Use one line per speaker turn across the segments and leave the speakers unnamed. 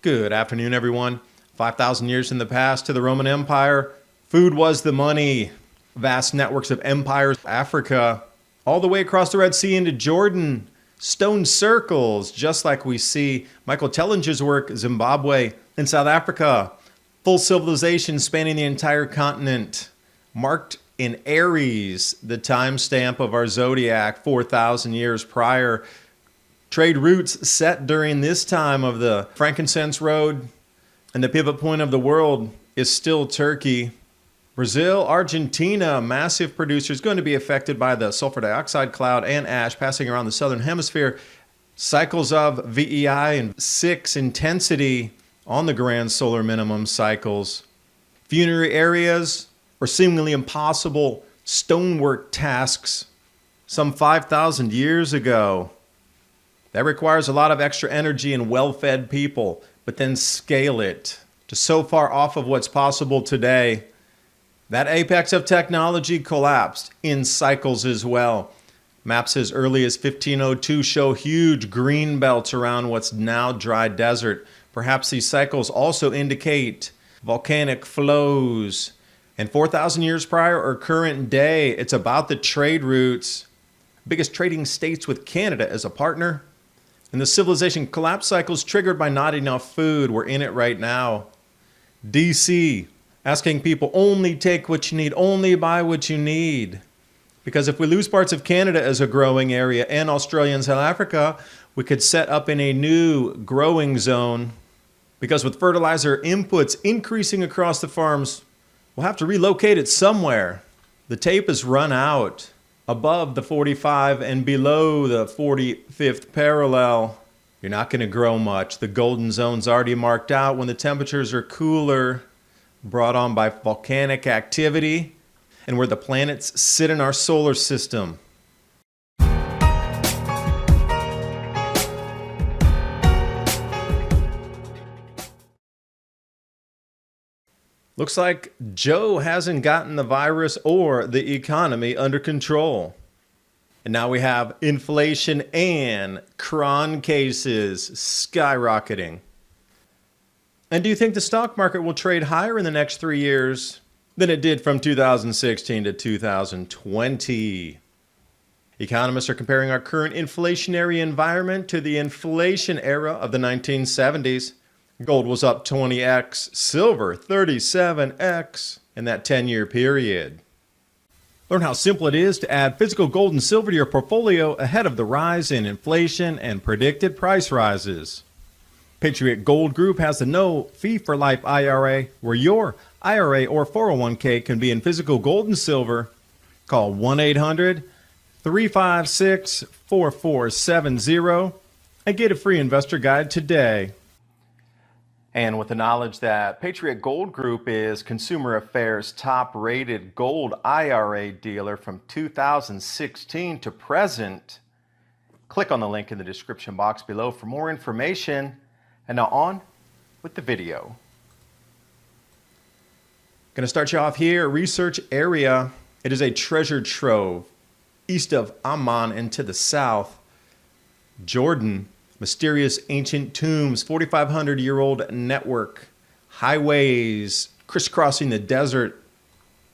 Good afternoon, everyone. 5,000 years in the past to the Roman Empire, food was the money. Vast networks of empires, Africa, all the way across the Red Sea into Jordan. Stone circles, just like we see Michael Tellinger's work, Zimbabwe and South Africa. Full civilization spanning the entire continent. Marked in Aries, the timestamp of our zodiac 4,000 years prior. Trade routes set during this time of the frankincense road, and the pivot point of the world is still Turkey. Brazil, Argentina, massive producers, going to be affected by the sulfur dioxide cloud and ash passing around the southern hemisphere. Cycles of VEI and 6 intensity on the grand solar minimum cycles. Funerary areas or seemingly impossible stonework tasks some 5,000 years ago. That requires a lot of extra energy and well-fed people, but then scale it to so far off of what's possible today. That apex of technology collapsed in cycles as well. Maps as early as 1502 show huge green belts around what's now dry desert. Perhaps these cycles also indicate volcanic flows. And 4,000 years prior or current day, it's about the trade routes. Biggest trading states with Canada as a partner. And the civilization collapse cycles triggered by not enough food. We're in it right now. DC, asking people only take what you need, only buy what you need. Because if we lose parts of Canada as a growing area and Australia and South Africa, we could set up in a new growing zone. Because with fertilizer inputs increasing across the farms, we'll have to relocate it somewhere. The tape has run out. Above the 45 and below the 45th parallel, you're not going to grow much. The golden zone's already marked out when the temperatures are cooler, brought on by volcanic activity, and where the planets sit in our solar system. Looks like Joe hasn't gotten the virus or the economy under control. And now we have inflation and cron cases skyrocketing. And do you think the stock market will trade higher in the next 3 years than it did from 2016 to 2020? Economists are comparing our current inflationary environment to the inflation era of the 1970s. Gold was up 20x, silver 37x in that 10-year period. Learn how simple it is to add physical gold and silver to your portfolio ahead of the rise in inflation and predicted price rises. Patriot Gold Group has the no fee for life IRA, where your IRA or 401k can be in physical gold and silver. Call 1-800-356-4470 and get a free investor guide today. And with the knowledge that Patriot Gold Group is Consumer Affairs' top-rated gold IRA dealer from 2016 to present, click on the link in the description box below for more information. And now on with the video. Going to start you off here, research area. It is a treasure trove east of Amman and to the south. Jordan. Mysterious ancient tombs, 4,500-year-old network, highways crisscrossing the desert.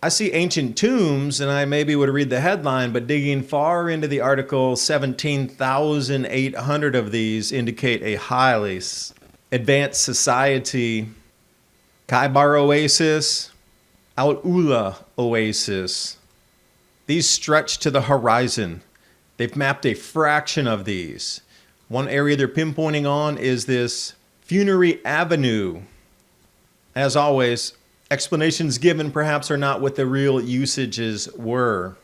I see ancient tombs, and I maybe would read the headline, but digging far into the article, 17,800 of these indicate a highly advanced society. Kaibar Oasis, Al-Ula Oasis. These stretch to the horizon. They've mapped a fraction of these. One area they're pinpointing on is this Funerary Avenue. As always, explanations given perhaps are not what the real usages were.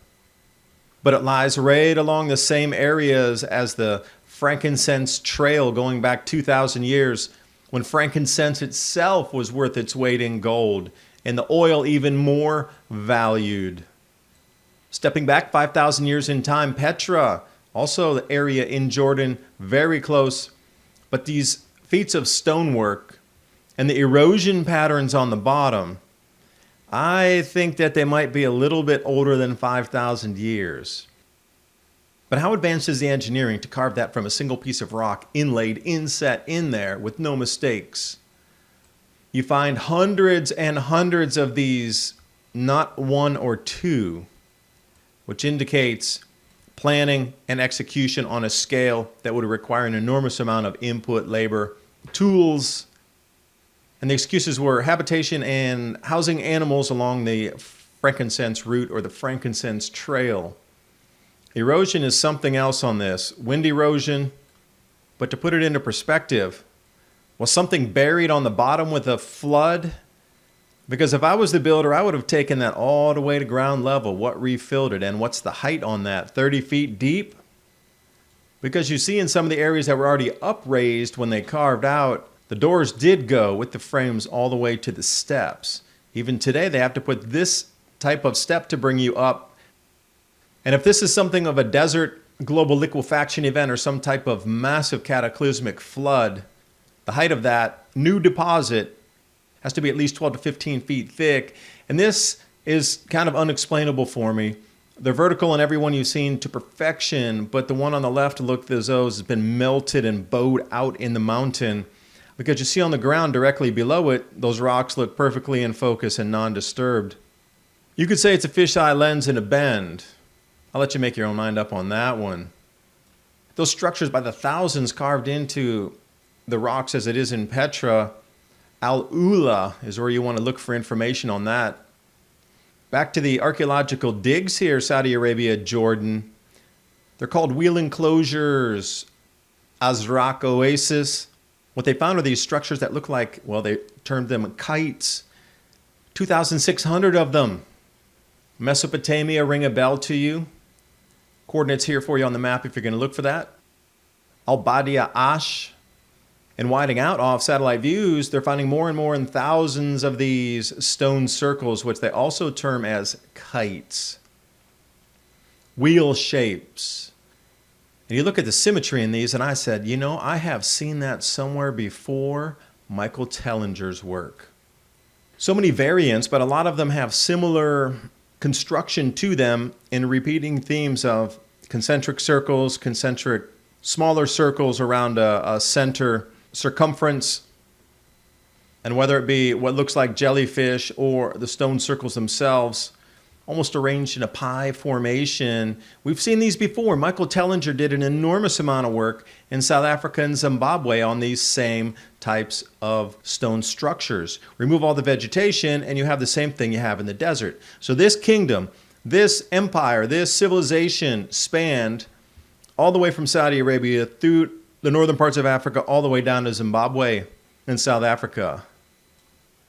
But it lies right along the same areas as the frankincense trail going back 2,000 years, when frankincense itself was worth its weight in gold and the oil even more valued. Stepping back 5,000 years in time, Petra, also the area in Jordan, very close. But these feats of stonework and the erosion patterns on the bottom, I think that they might be a little bit older than 5,000 years. But how advanced is the engineering to carve that from a single piece of rock, inlaid, inset in there with no mistakes? You find hundreds and hundreds of these, not one or two, which indicates planning and execution on a scale that would require an enormous amount of input, labor, tools. And the excuses were habitation and housing animals along the frankincense route or the frankincense trail. Erosion is something else on this. Wind erosion, but to put it into perspective, was something buried on the bottom with a flood? Because if I was the builder, I would have taken that all the way to ground level. What refilled it? And what's the height on that? 30 feet deep? Because you see in some of the areas that were already upraised when they carved out, the doors did go with the frames all the way to the steps. Even today, they have to put this type of step to bring you up. And if this is something of a desert global liquefaction event or some type of massive cataclysmic flood, the height of that new deposit has to be at least 12 to 15 feet thick. And this is kind of unexplainable for me. They're vertical in every one you've seen to perfection, but the one on the left looked as though it's been melted and bowed out in the mountain. Because you see on the ground directly below it, those rocks look perfectly in focus and non-disturbed. You could say it's a fisheye lens in a bend. I'll let you make your own mind up on that one. Those structures by the thousands carved into the rocks as it is in Petra, Al-Ula is where you want to look for information on that. Back to the archaeological digs here, Saudi Arabia, Jordan. They're called wheel enclosures, Azraq Oasis. What they found are these structures that look like, well, they termed them kites. 2,600 of them. Mesopotamia ring a bell to you? Coordinates here for you on the map if you're going to look for that. Al-Badia Ash. And widening out off satellite views, they're finding more and more in thousands of these stone circles, which they also term as kites. Wheel shapes. And you look at the symmetry in these, and I said, you know, I have seen that somewhere before. Michael Tellinger's work. So many variants, but a lot of them have similar construction to them in repeating themes of concentric circles, concentric smaller circles around a center circumference, and whether it be what looks like jellyfish or the stone circles themselves, almost arranged in a pie formation. We've seen these before. Michael Tellinger did an enormous amount of work in South Africa and Zimbabwe on these same types of stone structures. Remove all the vegetation and you have the same thing you have in the desert. So this kingdom, this empire, this civilization spanned all the way from Saudi Arabia through the northern parts of Africa, all the way down to Zimbabwe and South Africa.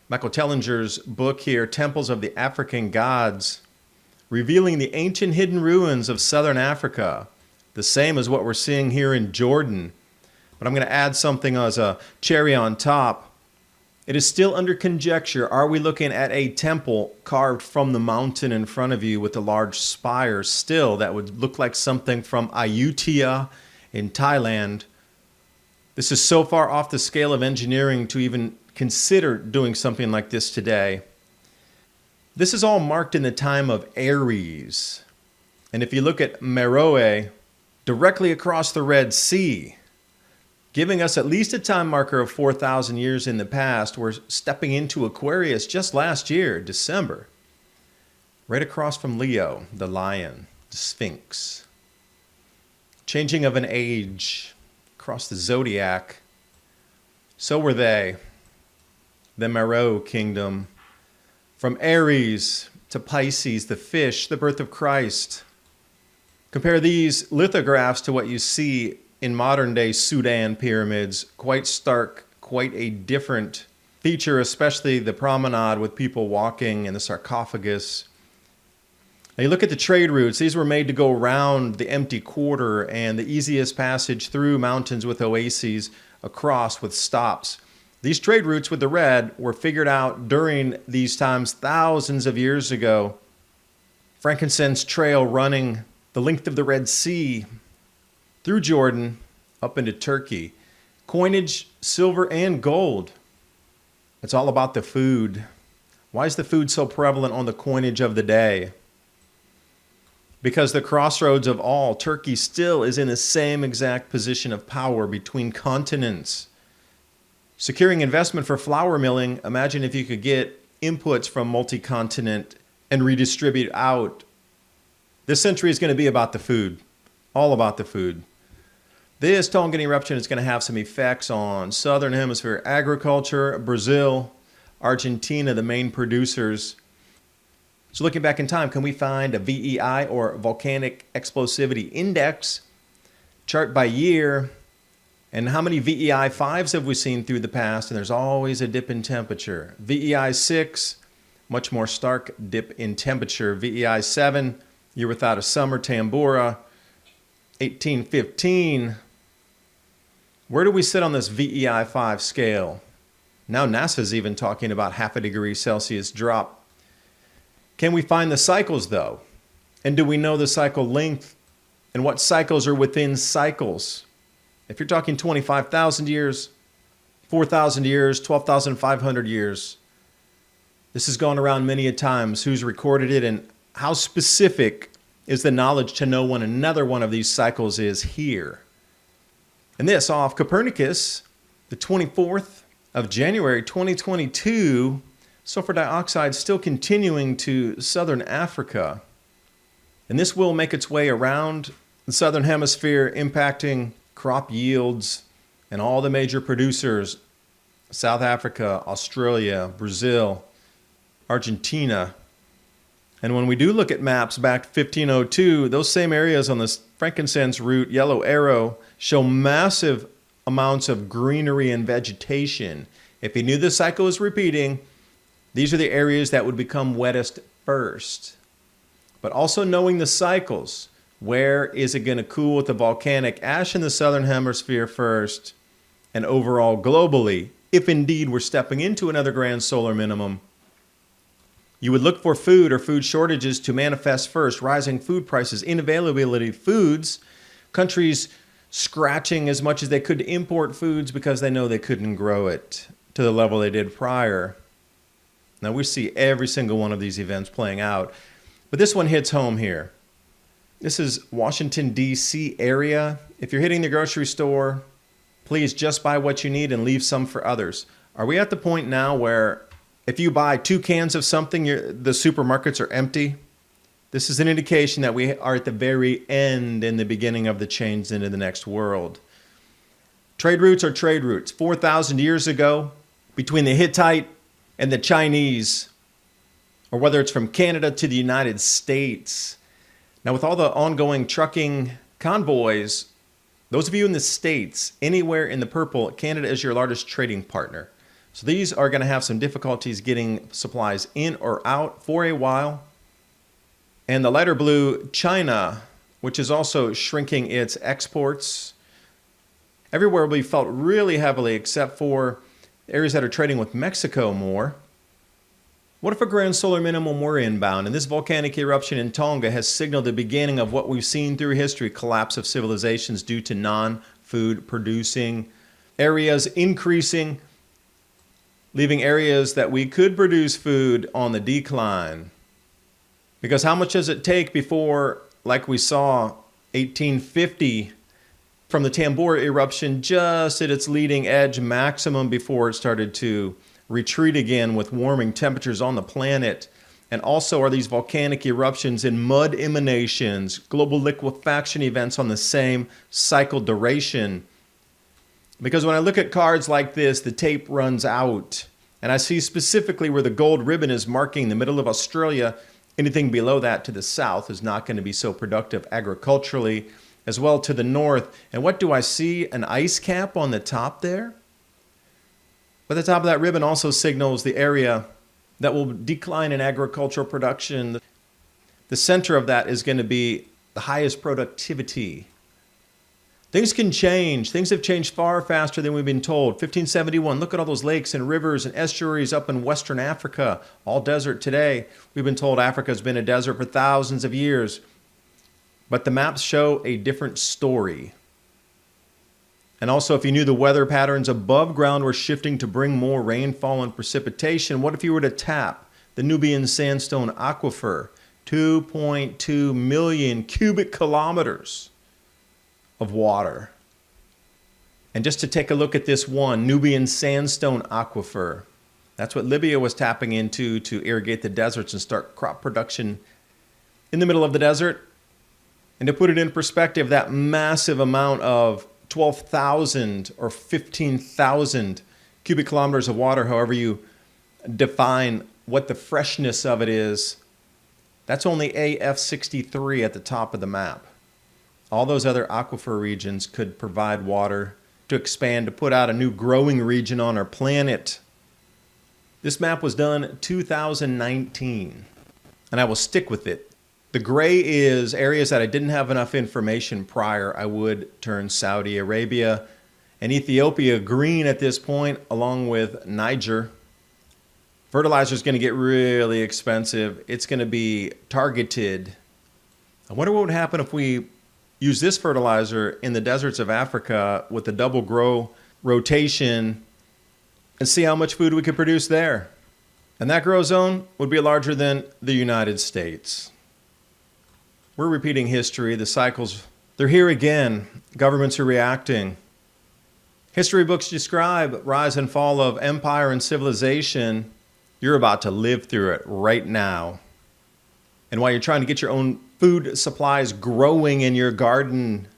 Michael Tellinger's book here, Temples of the African Gods, revealing the ancient hidden ruins of southern Africa, the same as what we're seeing here in Jordan. But I'm going to add something as a cherry on top. It is still under conjecture. Are we looking at a temple carved from the mountain in front of you with a large spire still that would look like something from Ayutthaya in Thailand? This is so far off the scale of engineering to even consider doing something like this today. This is all marked in the time of Aries. And if you look at Meroe, directly across the Red Sea, giving us at least a time marker of 4,000 years in the past, we're stepping into Aquarius just last year, December. Right across from Leo, the lion, the Sphinx. Changing of an age across the zodiac. So were they. The Meroe kingdom. From Aries to Pisces, the fish, the birth of Christ. Compare these lithographs to what you see in modern-day Sudan pyramids. Quite stark, quite a different feature, especially the promenade with people walking and the sarcophagus. Now you look at the trade routes. These were made to go around the empty quarter and the easiest passage through mountains with oases across with stops. These trade routes with the red were figured out during these times thousands of years ago. Frankincense trail running the length of the Red Sea through Jordan up into Turkey. Coinage, silver and gold. It's all about the food. Why is the food so prevalent on the coinage of the day? Because the crossroads of all, Turkey still is in the same exact position of power between continents. Securing investment for flour milling, imagine if you could get inputs from multi-continent and redistribute out. This century is going to be about the food, all about the food. This Tongan eruption is going to have some effects on Southern Hemisphere agriculture, Brazil, Argentina, the main producers. So looking back in time, can we find a VEI or Volcanic Explosivity Index chart by year? And how many VEI 5s have we seen through the past? And there's always a dip in temperature. VEI 6, much more stark dip in temperature. VEI 7, year without a summer, Tambora. 1815. Where do we sit on this VEI 5 scale? Now NASA's even talking about half a degree Celsius drop. Can we find the cycles though? And do we know the cycle length? And what cycles are within cycles? If you're talking 25,000 years, 4,000 years, 12,500 years, this has gone around many a times. Who's recorded it and how specific is the knowledge to know when another one of these cycles is here? And this off Copernicus, the 24th of January 2022, sulfur dioxide still continuing to southern Africa. And this will make its way around the southern hemisphere, impacting crop yields and all the major producers, South Africa, Australia, Brazil, Argentina. And when we do look at maps back to 1502, those same areas on this frankincense route, yellow arrow, show massive amounts of greenery and vegetation. If you knew the cycle was repeating, these are the areas that would become wettest first. But also knowing the cycles, where is it going to cool with the volcanic ash in the southern hemisphere first, and overall globally, if indeed we're stepping into another grand solar minimum, you would look for food or food shortages to manifest first, rising food prices, inavailability of foods, countries scratching as much as they could to import foods because they know they couldn't grow it to the level they did prior. Now we see every single one of these events playing out, but this one hits home here. This is Washington, D.C. area. If you're hitting the grocery store, please just buy what you need and leave some for others. Are we at the point now where if you buy 2 cans of something, the supermarkets are empty? This is an indication that we are at the very end and the beginning of the change into the next world. Trade routes are trade routes. 4,000 years ago, between the Hittite and the Chinese, or whether it's from Canada to the United States. Now, with all the ongoing trucking convoys, those of you in the States, anywhere in the purple, Canada is your largest trading partner. So these are going to have some difficulties getting supplies in or out for a while. And the lighter blue, China, which is also shrinking its exports. Everywhere will be felt really heavily except for areas that are trading with Mexico more. What if a grand solar minimum were inbound and this volcanic eruption in Tonga has signaled the beginning of what we've seen through history, collapse of civilizations due to non-food producing areas increasing, leaving areas that we could produce food on the decline? Because how much does it take before, like we saw 1850 from the Tambora eruption, just at its leading edge maximum before it started to retreat again with warming temperatures on the planet? And also are these volcanic eruptions and mud emanations, global liquefaction events on the same cycle duration? Because when I look at cards like this, the tape runs out. And I see specifically where the gold ribbon is marking the middle of Australia. Anything below that to the south is not going to be so productive agriculturally, as well to the north. And what do I see? An ice cap on the top there? But the top of that ribbon also signals the area that will decline in agricultural production. The center of that is going to be the highest productivity. Things can change. Things have changed far faster than we've been told. 1571, look at all those lakes and rivers and estuaries up in Western Africa, all desert today. We've been told Africa's been a desert for thousands of years. But the maps show a different story. And also, if you knew the weather patterns above ground were shifting to bring more rainfall and precipitation, what if you were to tap the Nubian sandstone aquifer 2.2 million cubic kilometers of water. And just to take a look at this one, Nubian sandstone aquifer. That's what Libya was tapping into to irrigate the deserts and start crop production in the middle of the desert. And to put it in perspective, that massive amount of 12,000 or 15,000 cubic kilometers of water, however you define what the freshness of it is, that's only AF63 at the top of the map. All those other aquifer regions could provide water to expand, to put out a new growing region on our planet. This map was done 2019, and I will stick with it. The gray is areas that I didn't have enough information prior. I would turn Saudi Arabia and Ethiopia green at this point, along with Niger. Fertilizer is going to get really expensive. It's going to be targeted. I wonder what would happen if we use this fertilizer in the deserts of Africa with the double grow rotation and see how much food we could produce there. And that grow zone would be larger than the United States. We're repeating history. The cycles, they're here again. Governments are reacting. History books describe rise and fall of empire and civilization. You're about to live through it right now. And while you're trying to get your own food supplies growing in your garden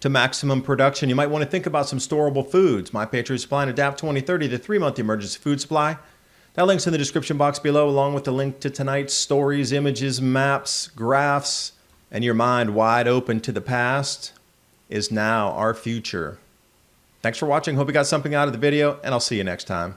to maximum production, you might want to think about some storable foods. My Patriot Supply and Adapt 2030, the 3-month emergency food supply. That link's in the description box below, along with the link to tonight's stories, images, maps, graphs, and your mind wide open to the past is now our future. Thanks for watching. Hope you got something out of the video, and I'll see you next time.